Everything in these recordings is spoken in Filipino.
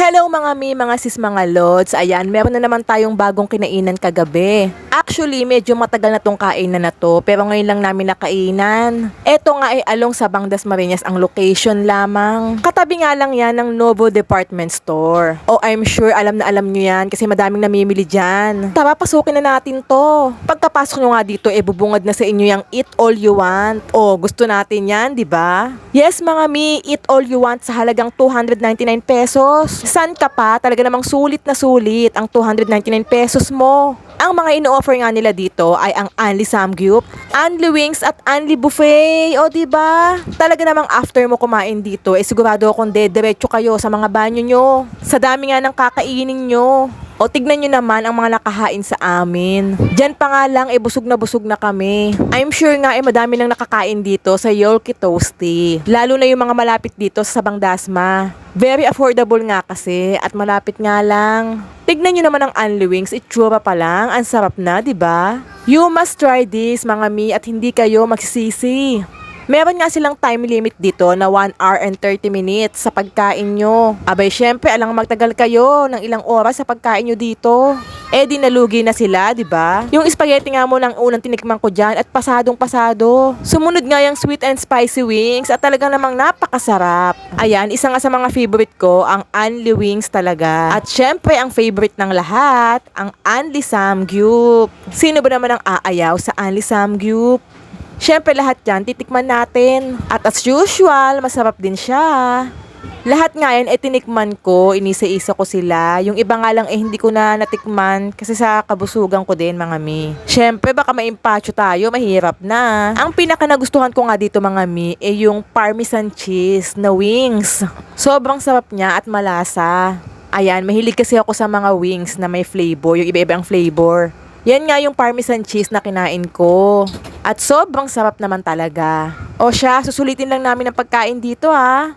Hello mga mga sis, mga lods. Ayan, meron na naman tayong bagong kinainan kagabi. Actually, medyo matagal na tong kainan na to, pero ngayon lang namin nakainan. Eto nga ay along sa Dasmariñas ang location lamang. Katabi nga lang yan ng Novo Department Store. Oh, I'm sure alam na alam nyo yan kasi madaming namimili dyan. Tara, pasukin na natin to. Pagkapasok nyo nga dito, bubungad na sa inyo yung eat all you want. Oh, gusto natin yan, di ba? Yes mga mi, eat all you want sa halagang 299 pesos. San ka pa? Talaga namang sulit na sulit ang 299 pesos mo. Ang mga ino-offer nga nila dito ay ang Only Samgyup, Only Wings at Only Buffet. O diba? Talaga namang after mo kumain dito, sigurado akong dediretso kayo sa mga banyo nyo. Sa dami nga ng kakainin nyo. O tignan nyo naman ang mga nakahain sa amin. Diyan pa nga lang busog na kami. I'm sure nga madami nang nakakain dito sa Yolki Toasty. Lalo na yung mga malapit dito sa Sabang Dasma. Very affordable nga kasi at malapit nga lang. Tignan nyo naman ang Only Wings, itsura pa lang, ang sarap na, di ba? You must try this mga mi at hindi kayo magsisisi. Meron nga silang time limit dito na 1 hour and 30 minutes sa pagkain nyo. Abay, syempre, alang magtagal kayo ng ilang oras sa pagkain nyo dito. Di nalugi na sila, di ba? Yung spaghetti nga mo ng unang tinikman ko dyan at pasadong-pasado. Sumunod nga yung sweet and spicy wings at talagang namang napakasarap. Ayan, isa nga sa mga favorite ko, ang Only Wings talaga. At syempre, ang favorite ng lahat, ang Only Samgyup. Sino ba naman ang aayaw sa Only Samgyup? Siyempre lahat yan, titikman natin. At as usual, masarap din siya. Lahat nga yan, tinikman ko, inisa-isa ko sila. Yung iba nga lang hindi ko na natikman kasi sa kabusugan ko din mga mi. Siyempre baka maimpacho tayo, mahirap na. Ang pinaka nagustuhan ko nga dito mga mi, yung parmesan cheese na wings. Sobrang sarap niya at malasa. Ayan, mahilig kasi ako sa mga wings na may flavor, yung iba-ibang flavor. Yan nga yung parmesan cheese na kinain ko. At sobrang sarap naman talaga. O siya, susulitin lang namin ang pagkain dito ha.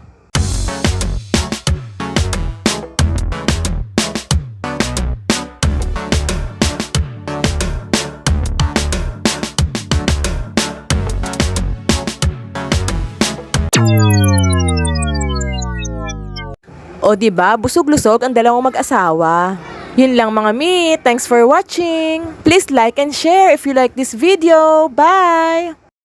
O diba, busog-lusog ang dalawang mag-asawa. Yun lang mga mi, thanks for watching. Please like and share if you like this video. Bye!